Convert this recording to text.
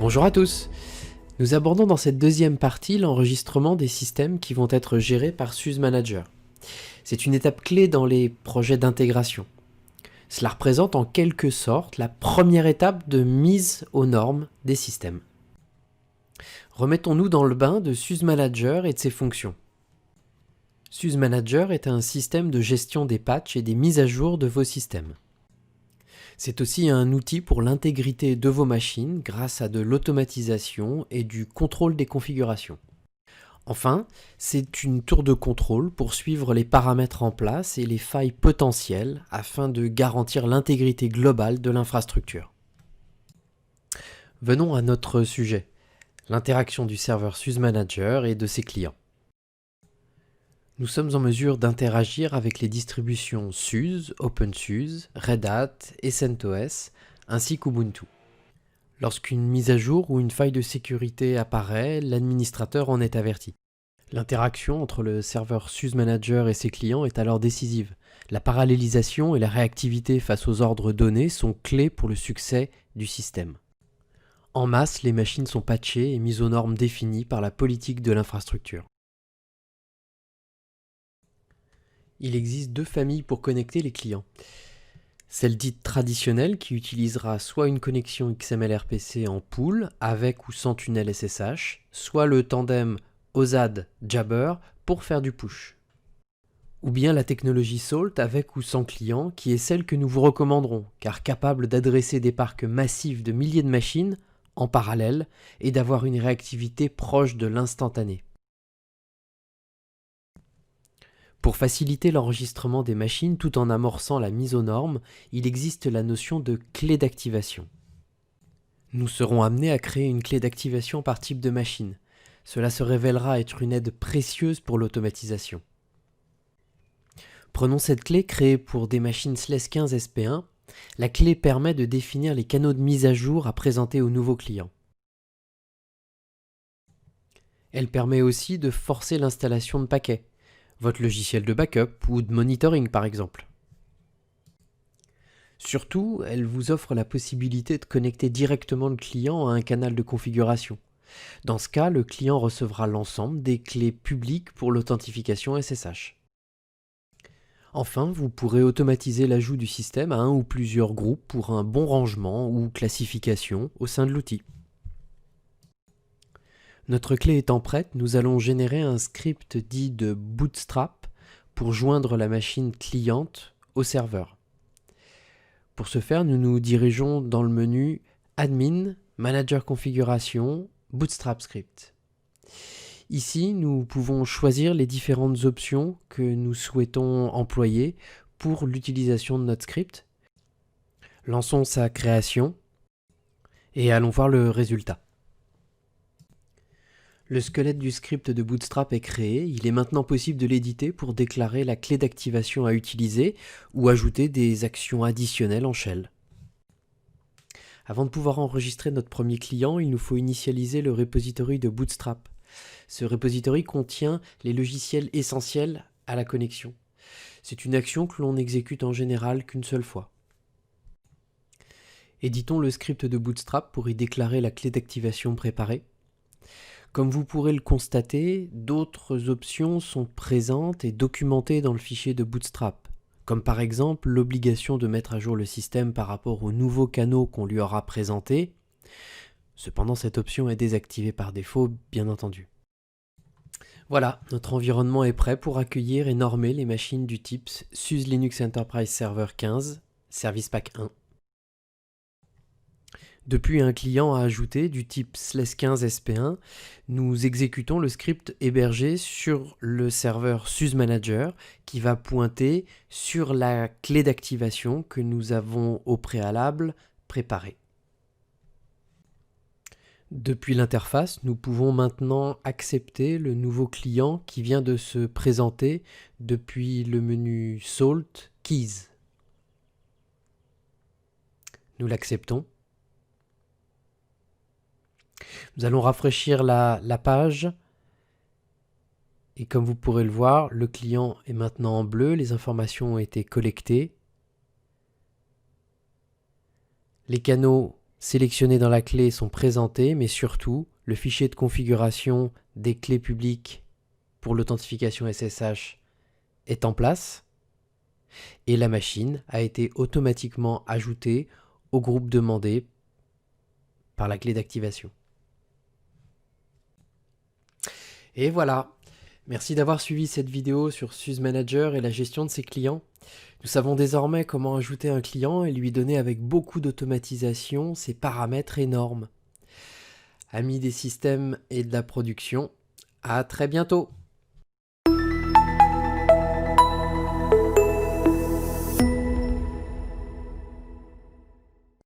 Bonjour à tous. Nous abordons dans cette deuxième partie l'enregistrement des systèmes qui vont être gérés par SUSE Manager. C'est une étape clé dans les projets d'intégration. Cela représente en quelque sorte la première étape de mise aux normes des systèmes. Remettons-nous dans le bain de SUSE Manager et de ses fonctions. SUSE Manager est un système de gestion des patchs et des mises à jour de vos systèmes. C'est aussi un outil pour l'intégrité de vos machines grâce à de l'automatisation et du contrôle des configurations. Enfin, c'est une tour de contrôle pour suivre les paramètres en place et les failles potentielles afin de garantir l'intégrité globale de l'infrastructure. Venons à notre sujet, l'interaction du serveur SUSE Manager et de ses clients. Nous sommes en mesure d'interagir avec les distributions SUSE, OpenSUSE, Red Hat et CentOS, ainsi qu'Ubuntu. Lorsqu'une mise à jour ou une faille de sécurité apparaît, l'administrateur en est averti. L'interaction entre le serveur SUSE Manager et ses clients est alors décisive. La parallélisation et la réactivité face aux ordres donnés sont clés pour le succès du système. En masse, les machines sont patchées et mises aux normes définies par la politique de l'infrastructure. Il existe deux familles pour connecter les clients. Celle dite traditionnelle qui utilisera soit une connexion XML-RPC en pool avec ou sans tunnel SSH, soit le tandem OSAD-Jabber pour faire du push. Ou bien la technologie Salt avec ou sans client qui est celle que nous vous recommanderons car capable d'adresser des parcs massifs de milliers de machines en parallèle et d'avoir une réactivité proche de l'instantané. Pour faciliter l'enregistrement des machines tout en amorçant la mise aux normes, il existe la notion de clé d'activation. Nous serons amenés à créer une clé d'activation par type de machine. Cela se révélera être une aide précieuse pour l'automatisation. Prenons cette clé créée pour des machines SLES 15 SP1. La clé permet de définir les canaux de mise à jour à présenter aux nouveaux clients. Elle permet aussi de forcer l'installation de paquets, votre logiciel de backup ou de monitoring par exemple. Surtout, elle vous offre la possibilité de connecter directement le client à un canal de configuration. Dans ce cas, le client recevra l'ensemble des clés publiques pour l'authentification SSH. Enfin, vous pourrez automatiser l'ajout du système à un ou plusieurs groupes pour un bon rangement ou classification au sein de l'outil. Notre clé étant prête, nous allons générer un script dit de Bootstrap pour joindre la machine cliente au serveur. Pour ce faire, nous nous dirigeons dans le menu Admin, Manager Configuration, Bootstrap Script. Ici, nous pouvons choisir les différentes options que nous souhaitons employer pour l'utilisation de notre script. Lançons sa création et allons voir le résultat. Le squelette du script de Bootstrap est créé, il est maintenant possible de l'éditer pour déclarer la clé d'activation à utiliser ou ajouter des actions additionnelles en shell. Avant de pouvoir enregistrer notre premier client, il nous faut initialiser le repository de Bootstrap. Ce repository contient les logiciels essentiels à la connexion. C'est une action que l'on exécute en général qu'une seule fois. Éditons le script de Bootstrap pour y déclarer la clé d'activation préparée. Comme vous pourrez le constater, d'autres options sont présentes et documentées dans le fichier de Bootstrap, comme par exemple l'obligation de mettre à jour le système par rapport aux nouveaux canaux qu'on lui aura présentés. Cependant, cette option est désactivée par défaut, bien entendu. Voilà, notre environnement est prêt pour accueillir et normer les machines du type SUSE Linux Enterprise Server 15, Service Pack 1. Depuis un client à ajouter du type SLES 15 SP1, nous exécutons le script hébergé sur le serveur SUSE Manager qui va pointer sur la clé d'activation que nous avons au préalable préparée. Depuis l'interface, nous pouvons maintenant accepter le nouveau client qui vient de se présenter depuis le menu Salt Keys. Nous l'acceptons. Nous allons rafraîchir la page et comme vous pourrez le voir, le client est maintenant en bleu, les informations ont été collectées. Les canaux sélectionnées dans la clé sont présentées, mais surtout, le fichier de configuration des clés publiques pour l'authentification SSH est en place et la machine a été automatiquement ajoutée au groupe demandé par la clé d'activation. Et voilà, merci d'avoir suivi cette vidéo sur SUSE Manager et la gestion de ses clients. Nous savons désormais comment ajouter un client et lui donner avec beaucoup d'automatisation ses paramètres énormes. Amis des systèmes et de la production, à très bientôt!